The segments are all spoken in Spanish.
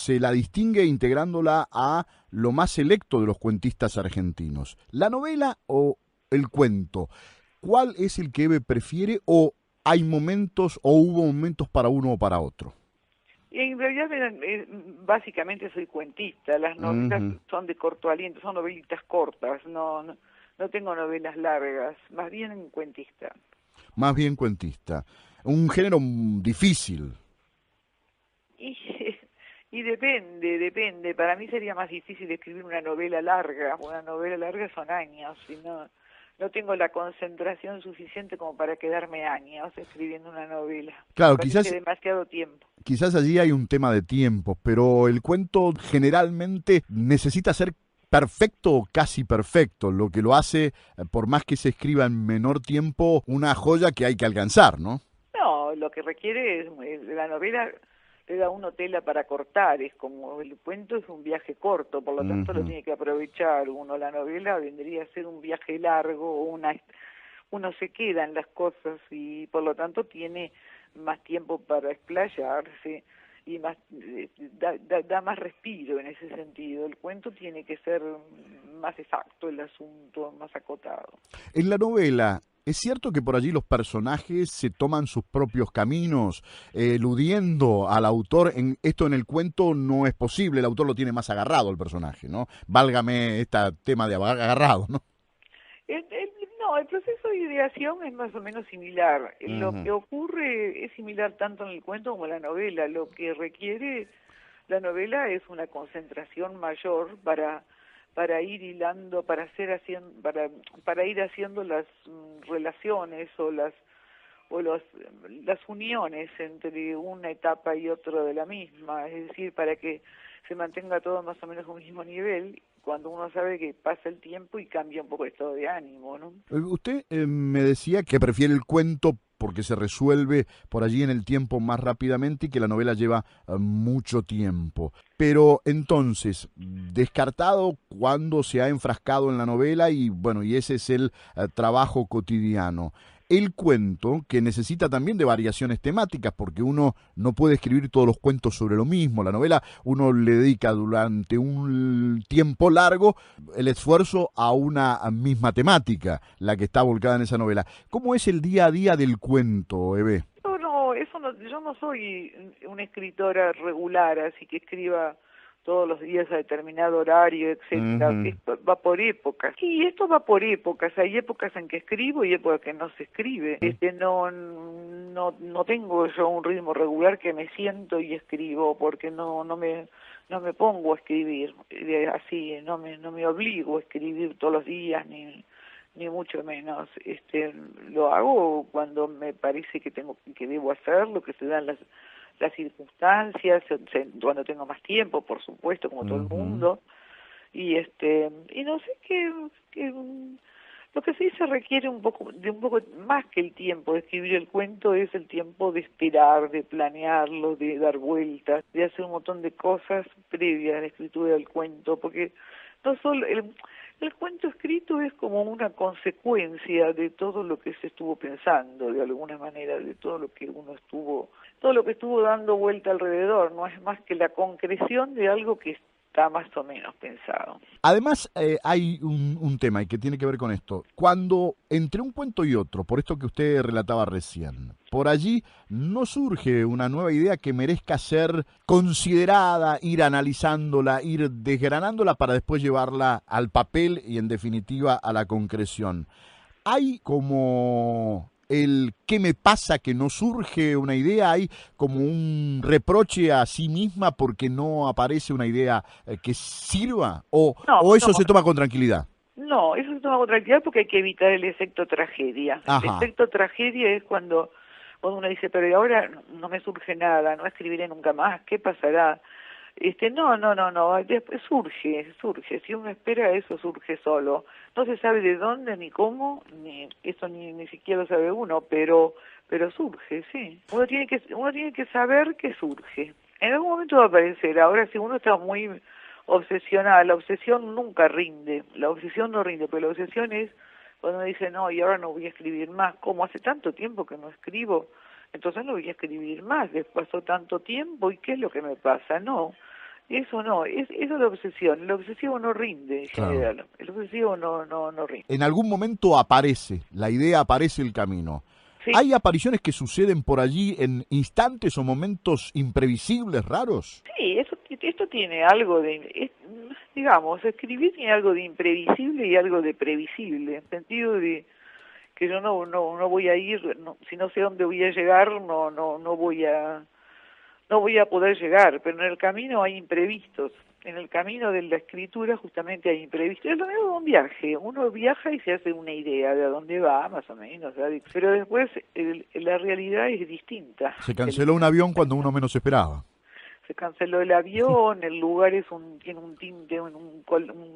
se la distingue integrándola a lo más selecto de los cuentistas argentinos. ¿La novela o el cuento? ¿Cuál es el que Eve prefiere o hay momentos o hubo momentos para uno o para otro? Y en realidad, básicamente soy cuentista. Las novelas Ujú. son de corto aliento, son novelitas cortas, no tengo novelas largas, más bien cuentista. Más bien cuentista. Un género difícil. Y, y depende. Para mí sería más difícil escribir una novela larga. Una novela larga son años, y no tengo la concentración suficiente como para quedarme años escribiendo una novela. Me Claro, parece demasiado tiempo. quizás allí hay un tema de tiempo, pero el cuento generalmente necesita ser perfecto o casi perfecto, lo que lo hace, por más que se escriba en menor tiempo, una joya que hay que alcanzar, ¿no? No, lo que requiere es, la novela le da a uno tela para cortar, es como el cuento es un viaje corto, por lo tanto lo Ujú. tiene que aprovechar uno. La novela vendría a ser un viaje largo, uno se queda en las cosas y por lo tanto tiene más tiempo para explayarse y más da más respiro en ese sentido. El cuento tiene que ser más exacto el asunto, más acotado. En la novela, ¿es cierto que por allí los personajes se toman sus propios caminos, eludiendo al autor? Esto en el cuento no es posible, el autor lo tiene más agarrado el personaje, ¿no? Válgame este tema de agarrado, ¿no? No, el proceso de ideación es más o menos similar. Lo Ujú. que ocurre es similar tanto en el cuento como en la novela. Lo que requiere la novela es una concentración mayor para ir hilando, para ir haciendo las relaciones las uniones entre una etapa y otra de la misma, es decir, para que se mantenga todo más o menos a un mismo nivel, cuando uno sabe que pasa el tiempo y cambia un poco el estado de ánimo, ¿no? Usted me decía que prefiere el cuento porque se resuelve por allí en el tiempo más rápidamente y que la novela lleva mucho tiempo. Pero entonces, descartado cuando se ha enfrascado en la novela y bueno, y ese es el trabajo cotidiano. El cuento, que necesita también de variaciones temáticas, porque uno no puede escribir todos los cuentos sobre lo mismo. La novela uno le dedica durante un tiempo largo el esfuerzo a una misma temática, la que está volcada en esa novela. ¿Cómo es el día a día del cuento, Eve? Yo no soy una escritora regular, así que escriba todos los días a determinado horario, etcétera. Ujú. Esto va por épocas. Y esto va por épocas. Hay épocas en que escribo y épocas que no se escribe. No tengo yo un ritmo regular que me siento y escribo, porque no me pongo a escribir así, no me obligo a escribir todos los días ni mucho menos. Lo hago cuando me parece que debo hacerlo, que se dan las circunstancias, cuando tengo más tiempo, por supuesto, como todo el Ujú. mundo. Y no sé lo que sí se requiere un poco más que el tiempo de escribir el cuento, es el tiempo de esperar, de planearlo, de dar vueltas, de hacer un montón de cosas previas a la escritura del cuento, porque no solo el cuento escrito es como una consecuencia de todo lo que se estuvo pensando, de alguna manera, de todo lo que estuvo dando vuelta alrededor. No es más que la concreción de algo que está más o menos pensado. Además, hay un tema y que tiene que ver con esto. Cuando entre un cuento y otro, por esto que usted relataba recién, por allí no surge una nueva idea que merezca ser considerada, ir analizándola, ir desgranándola para después llevarla al papel y en definitiva a la concreción. Hay como el qué me pasa que no surge una idea, hay como un reproche a sí misma porque no aparece una idea que sirva, No, o no, eso se toma con tranquilidad. no, eso se toma con tranquilidad porque hay que evitar el efecto tragedia. El Ajá. efecto tragedia es cuando uno dice, pero ¿y ahora no me surge nada, no escribiré nunca más, ¿qué pasará? No, después surge, si uno espera eso surge solo. No se sabe de dónde ni cómo, ni siquiera lo sabe uno, pero surge, sí. Uno tiene que saber que surge. En algún momento va a aparecer. Ahora, si uno está muy obsesionada, la obsesión nunca rinde, la obsesión no rinde, pero la obsesión es cuando uno dice, no, y ahora no voy a escribir más, como hace tanto tiempo que no escribo, entonces no voy a escribir más, les pasó tanto tiempo, ¿y qué es lo que me pasa? No, Eso no, eso es la obsesión. El obsesivo no rinde en Claro. general. El obsesivo no rinde. En algún momento aparece, la idea aparece el camino. Sí, ¿Hay apariciones que suceden por allí en instantes o momentos imprevisibles, raros? sí, esto tiene algo digamos, escribir tiene algo de imprevisible y algo de previsible, en sentido de que yo no voy a ir, si no sé dónde voy a llegar, no voy a poder llegar, pero en el camino hay imprevistos. En el camino de la escritura justamente hay imprevistos. Es lo mismo de un viaje. Uno viaja y se hace una idea de a dónde va, más o menos, ¿sabes? Pero después la realidad es distinta. Se canceló un avión cuando uno menos esperaba. Se canceló el avión, el lugar tiene un tinte, un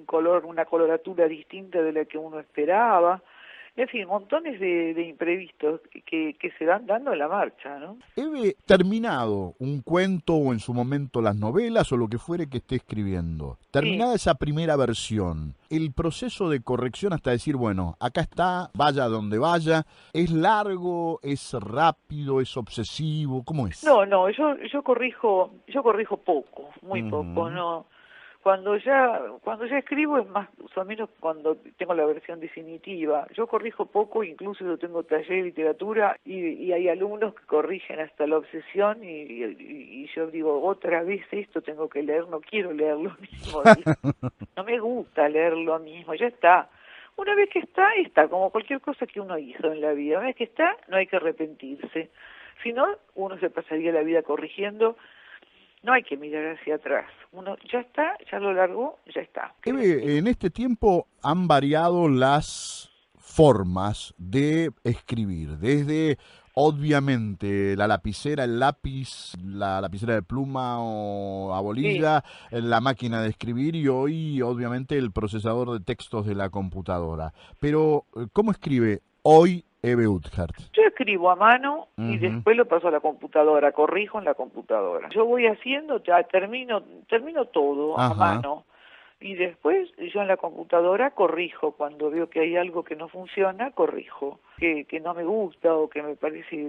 color, una coloratura distinta de la que uno esperaba. En fin, montones de imprevistos que se van dando en la marcha, ¿no? Eve, terminado un cuento o en su momento las novelas o lo que fuere que esté escribiendo, Sí. terminada esa primera versión, el proceso de corrección hasta decir, bueno, acá está, vaya donde vaya, ¿es largo, es rápido, es obsesivo? ¿Cómo es? No, yo corrijo poco, muy poco, Ujú. no. Cuando ya escribo es más o menos cuando tengo la versión definitiva. Yo corrijo poco, incluso yo tengo taller de literatura y hay alumnos que corrigen hasta la obsesión y yo digo, otra vez esto tengo que leer, no quiero leer lo mismo, digo. No me gusta leer lo mismo, ya está. Una vez que está, como cualquier cosa que uno hizo en la vida. Una vez que está, no hay que arrepentirse. Si no, uno se pasaría la vida corrigiendo. No hay que mirar hacia atrás. Uno ya está, ya lo largó, ya está. Eve, en este tiempo han variado las formas de escribir, desde obviamente la lapicera, el lápiz, la lapicera de pluma o a Sí, bolilla, la máquina de escribir y hoy obviamente el procesador de textos de la computadora. Pero, ¿cómo escribe hoy Eve Uthart? yo escribo a mano y Ujú. después lo paso a la computadora, corrijo en la computadora. Yo voy haciendo, ya termino todo a Ajá. mano. Y después yo en la computadora corrijo, cuando veo que hay algo que no funciona, corrijo, que no me gusta o que me parece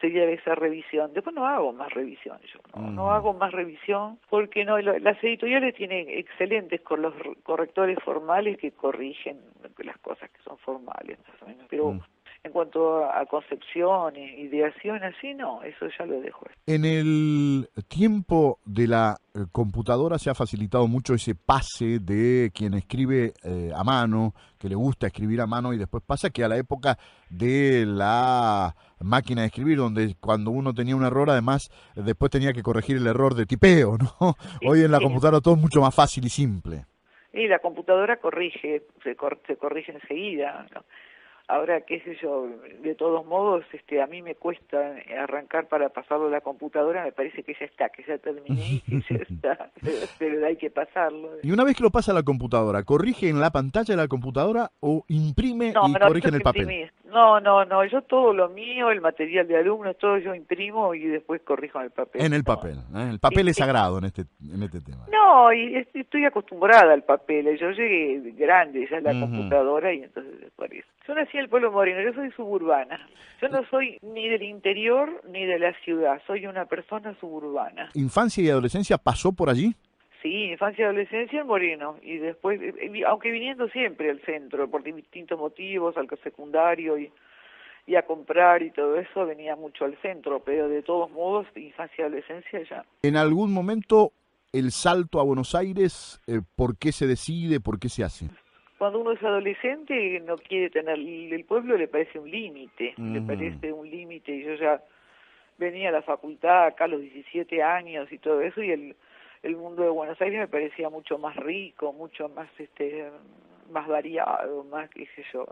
sería esa revisión. Después no hago más revisión, yo no Ujú. hago más revisión porque no las editoriales tienen excelentes con los correctores formales que corrigen las cosas que son formales, más o menos. Pero en cuanto a concepción, ideación, así no, eso ya lo dejo. En el tiempo de la computadora se ha facilitado mucho ese pase de quien escribe a mano, que le gusta escribir a mano, y después pasa que a la época de la máquina de escribir, donde cuando uno tenía un error, además, después tenía que corregir el error de tipeo, ¿no? Sí, Hoy en la sí. computadora todo es mucho más fácil y simple. Y la computadora corrige, se corrige enseguida, ¿no? Ahora, qué sé yo, de todos modos, a mí me cuesta arrancar para pasarlo a la computadora, me parece que ya está, que ya terminé y que ya está, pero hay que pasarlo. Y una vez que lo pasa a la computadora, ¿corrige en la pantalla de la computadora o imprime No, y no, corrige tengo en el que papel? imprimir. No, yo todo lo mío, el material de alumnos, todo yo imprimo y después corrijo en el papel. En el No. papel. ¿Eh? El papel es Sí. sagrado en este tema. No, y estoy acostumbrada al papel. Yo llegué grande ya a la Ujú. computadora y entonces por eso. Yo nací en el pueblo moreno, yo soy suburbana. Yo no soy ni del interior ni de la ciudad, soy una persona suburbana. ¿Infancia y adolescencia pasó por allí? Sí, infancia y adolescencia en Moreno y después, aunque viniendo siempre al centro por distintos motivos, al secundario y a comprar y todo eso, venía mucho al centro, pero de todos modos, infancia y adolescencia ya. ¿En algún momento el salto a Buenos Aires, por qué se decide, por qué se hace? Cuando uno es adolescente no quiere tener, el pueblo le Ujú. parece un límite y yo ya venía a la facultad acá a los 17 años y todo eso y el mundo de Buenos Aires me parecía mucho más rico, mucho más más variado, más qué sé yo,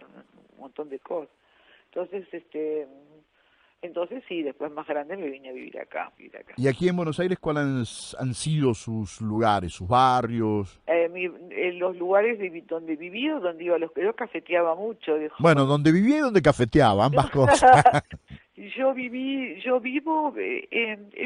un montón de cosas. Entonces, entonces sí, después más grande me vine a vivir acá, ¿Y aquí en Buenos Aires cuáles han sido sus lugares, sus barrios? En los lugares donde viví, donde iba a los que yo cafeteaba mucho de Bueno, joven. donde vivía y donde cafeteaba, ambas cosas. He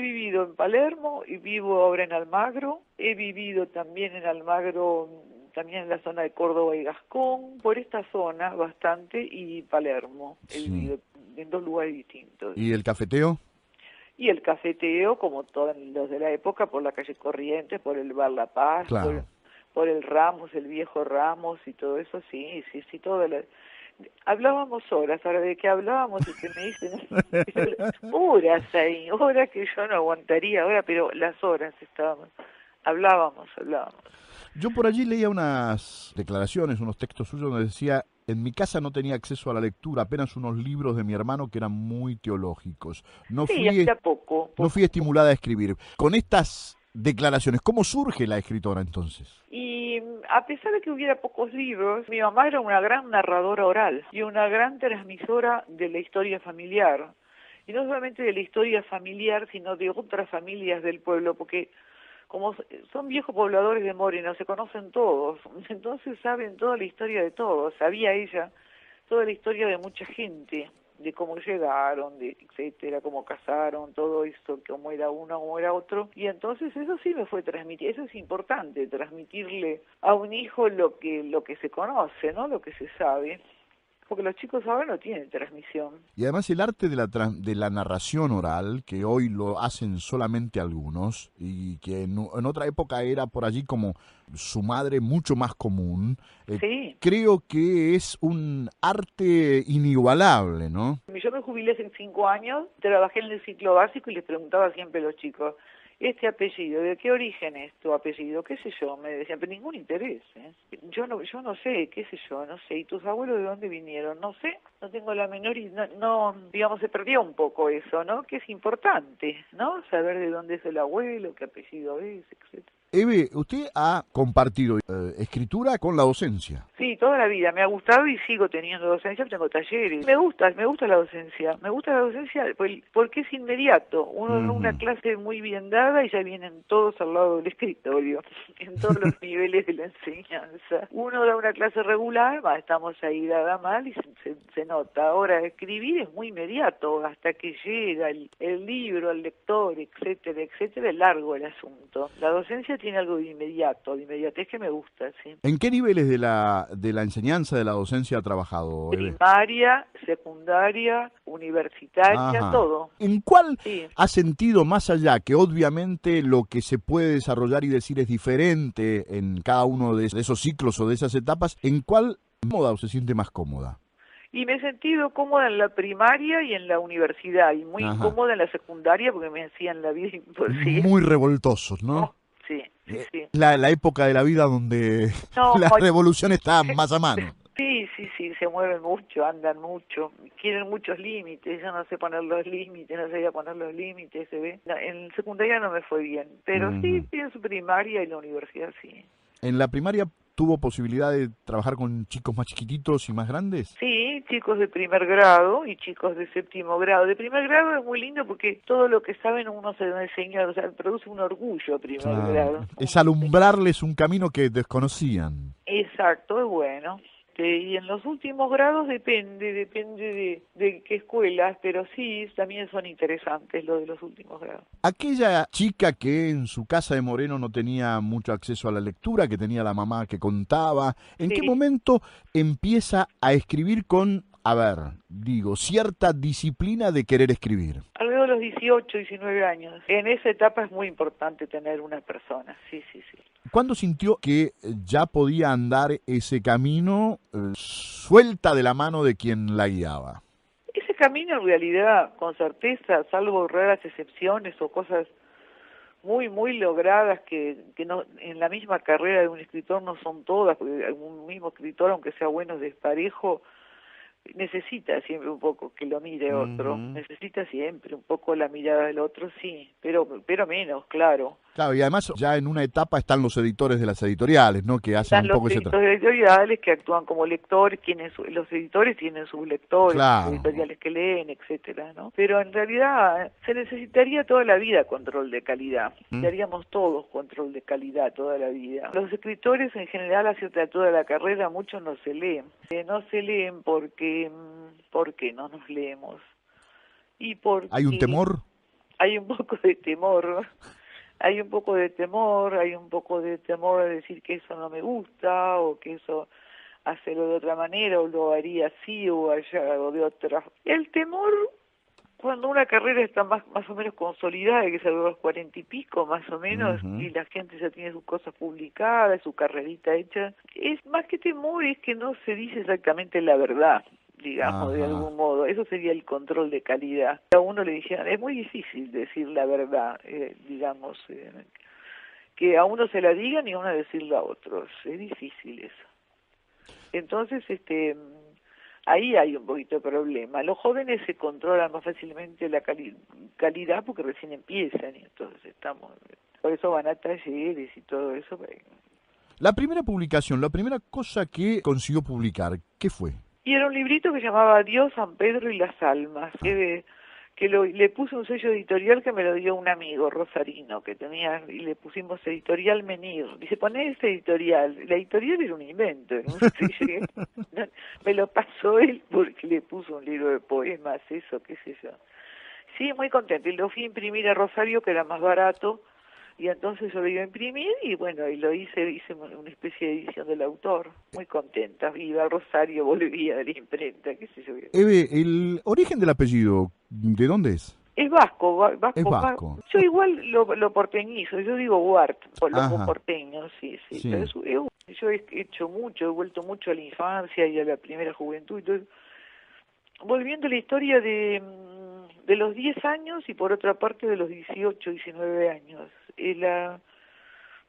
vivido en Palermo y vivo ahora en Almagro. He vivido también en Almagro, también en la zona de Córdoba y Gascón, por esta zona bastante y Palermo. He Sí. vivido en dos lugares distintos. ¿Y el cafeteo? y el cafeteo, como todos los de la época, por la calle Corrientes, por el Bar La Paz, Claro. por el Ramos, el viejo Ramos y todo eso, sí, sí, sí, todo lo... Hablábamos horas, ahora de qué hablábamos, usted me dice, horas ahí, horas que yo no aguantaría ahora, pero las horas estábamos, hablábamos. Yo por allí leía unas declaraciones, unos textos suyos donde decía, en mi casa no tenía acceso a la lectura, apenas unos libros de mi hermano que eran muy teológicos. No Sí, fui, hacía poco. no fui estimulada a escribir. Con estas declaraciones, ¿cómo surge la escritora entonces? Y a pesar de que hubiera pocos libros, mi mamá era una gran narradora oral y una gran transmisora de la historia familiar. Y no solamente de la historia familiar, sino de otras familias del pueblo, porque como son viejos pobladores de Moreno, se conocen todos, entonces saben toda la historia de todos. Sabía ella toda la historia de mucha gente, de cómo llegaron, de etcétera, cómo casaron, todo esto, cómo era uno, cómo era otro. Y entonces eso sí me fue transmitir, eso es importante, transmitirle a un hijo lo que se conoce, ¿no? Lo que se sabe. Porque los chicos ahora no tienen transmisión. Y además el arte de la narración oral, que hoy lo hacen solamente algunos, y que en otra época era por allí como su madre mucho más común, Sí. creo que es un arte inigualable, ¿no? Yo me jubilé hace 5 años, trabajé en el ciclo básico y les preguntaba siempre a los chicos, este apellido, ¿de qué origen es tu apellido? ¿Qué sé yo? Me decían, pero ningún interés, ¿eh? Yo no sé, qué sé yo, no sé. ¿Y tus abuelos de dónde vinieron? No sé, no tengo la menor y digamos, se perdió un poco eso, ¿no? Que es importante, ¿no? Saber de dónde es el abuelo, qué apellido es, etcétera. Eve, usted ha compartido escritura con la docencia. Sí, toda la vida me ha gustado y sigo teniendo docencia, tengo talleres. Me gusta la docencia. Me gusta la docencia porque es inmediato. Uno da una Ujú. clase muy bien dada y ya vienen todos al lado del escritorio, en todos los niveles de la enseñanza. Uno da una clase regular, estamos ahí dada mal y se nota. Ahora, escribir es muy inmediato, hasta que llega el libro, al lector, etcétera, etcétera, es largo el asunto. La docencia tiene algo de inmediato, de inmediatez que me gusta, sí. ¿En qué niveles de la enseñanza de la docencia ha trabajado, Eve? Primaria, secundaria, universitaria, Ajá. todo. ¿En cuál Sí. ha sentido más allá que obviamente lo que se puede desarrollar y decir es diferente en cada uno de esos ciclos o de esas etapas? ¿En cuál cómoda o se siente más cómoda? Y me he sentido cómoda en la primaria y en la universidad, y muy Ajá. incómoda en la secundaria porque me hacían la vida imposible. Muy revoltosos, Oh, ¿no? sí, sí, sí. La época de la vida donde No, la revolución está más a mano. sí, sí, sí, se mueven mucho, andan mucho, quieren muchos límites, yo no sé poner los límites, no sabía poner los límites, se ve. No, en secundaria no me fue bien, pero sí, Ujú. en su primaria y la universidad sí. ¿En la primaria tuvo posibilidad de trabajar con chicos más chiquititos y más grandes? Sí, chicos de primer grado y chicos de séptimo grado. De primer grado es muy lindo porque todo lo que saben uno se lo enseña, o sea, produce un orgullo primer Claro. grado. Es alumbrarles un camino que desconocían. Exacto, es bueno. Y en los últimos grados depende de qué escuelas, pero sí, también son interesantes los de los últimos grados. Aquella chica que en su casa de Moreno no tenía mucho acceso a la lectura, que tenía la mamá que contaba, ¿en qué Sí, momento empieza a escribir con, a ver, digo, cierta disciplina de querer escribir? alrededor de los 18, 19 años. En esa etapa es muy importante tener una persona, sí, sí, sí. ¿Cuándo sintió que ya podía andar ese camino suelta de la mano de quien la guiaba? Ese camino en realidad, con certeza, salvo raras excepciones o cosas muy, muy logradas que no, en la misma carrera de un escritor no son todas, porque un mismo escritor, aunque sea bueno, es desparejo, necesita siempre un poco que lo mire otro, Ujú. necesita siempre un poco la mirada del otro, sí, pero menos, claro. Claro, y además ya en una etapa están los editores de las editoriales, ¿no? Que hacen Están un los poco ese trabajo. editores editoriales que actúan como lectores, los editores tienen sus lectores, sus Claro. editoriales que leen, etcétera, ¿no? Pero en realidad se necesitaría toda la vida control de calidad. ¿Mm? Necesitaríamos todos control de calidad toda la vida. Los escritores en general hacia toda la carrera muchos no se leen. No se leen porque no nos leemos. Y ¿Hay un porque temor? hay un poco de temor, hay un poco de temor, hay un poco de temor a decir que eso no me gusta o que eso hacerlo de otra manera o lo haría así o allá o de otra. El temor Cuando una carrera está más o menos consolidada, que es a los 40 y pico más o menos, Ujú. y la gente ya tiene sus cosas publicadas, su carrerita hecha, es más que temor, es que no se dice exactamente la verdad, digamos, de Ajá. algún modo. Eso sería el control de calidad. A uno le dijeron, es muy difícil decir la verdad, digamos, que a uno se la digan y a uno decirla a otros. Es difícil eso. Entonces, ahí hay un poquito de problema. Los jóvenes se controlan más fácilmente la calidad porque recién empiezan y entonces por eso van a talleres y todo eso. La primera publicación, la primera cosa que consiguió publicar, ¿qué fue? Y era un librito que llamaba Dios, San Pedro y las almas, le puse un sello editorial que me lo dio un amigo rosarino que tenía, y le pusimos Editorial Menir. Dice, poné ese editorial. La editorial era un invento, era un sello me lo pasó él porque le puso un libro de poemas, eso, qué sé yo. Sí, muy contento. Y lo fui a imprimir a Rosario, que era más barato, y entonces yo lo iba a imprimir y bueno, y hice una especie de edición del autor. Muy contenta. Iba a Rosario, volvía de la imprenta, qué sé yo. Eve, el origen del apellido, ¿de dónde es? Es vasco, Es vasco, vasco. yo igual lo porteñizo, yo digo Huart, por los Ajá, porteños, sí, sí, pero sí. yo he hecho mucho, he vuelto mucho a la infancia y a la primera juventud, entonces, volviendo a la historia de los 10 años y por otra parte de los 18, 19 años.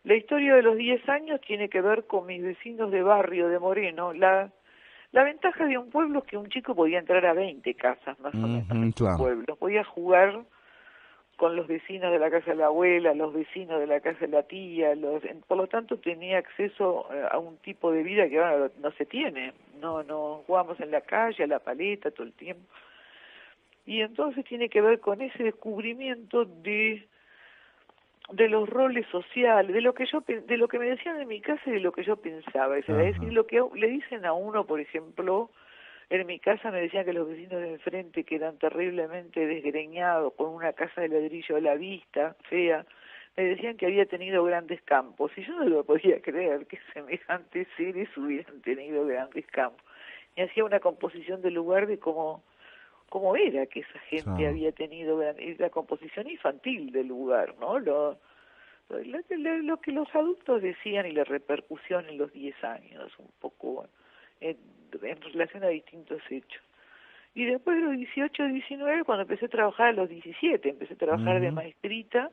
La historia de los 10 años tiene que ver con mis vecinos de barrio de Moreno. La ventaja de un pueblo es que un chico podía entrar a 20 casas más o menos en Ujú, un claro. pueblo, podía jugar con los vecinos de la casa de la abuela, los vecinos de la casa de la tía, por lo tanto tenía acceso a un tipo de vida que ahora no se tiene. No jugamos en la calle, a la paleta todo el tiempo. Y entonces tiene que ver con ese descubrimiento de los roles sociales, de lo que me decían en mi casa y de lo que yo pensaba. Es decir, Ajá. lo que le dicen a uno, por ejemplo, en mi casa me decían que los vecinos de enfrente, que eran terriblemente desgreñados, con una casa de ladrillo a la vista, fea, me decían que había tenido grandes campos, y yo no lo podía creer que semejantes seres hubieran tenido grandes campos. Me hacía una composición del lugar de cómo era que esa gente Claro. había tenido la composición infantil del lugar, ¿no? Lo que los adultos decían y la repercusión en los 10 años, un poco en relación a distintos hechos. Y después de los 18, 19, cuando empecé a trabajar a los 17, empecé a trabajar de Ujú. maestrita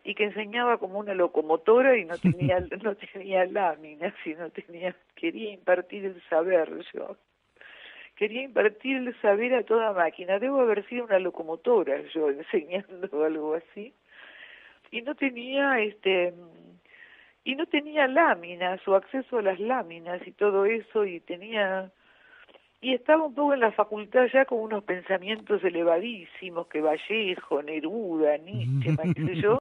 y que enseñaba como una locomotora y no tenía láminas, quería impartir el saber yo. Quería impartir el saber a toda máquina. Debo haber sido una locomotora yo enseñando algo así. Y no tenía no tenía láminas o acceso a las láminas y todo eso y estaba un poco en la facultad ya con unos pensamientos elevadísimos que Vallejo, Neruda, Nietzsche, qué sé yo,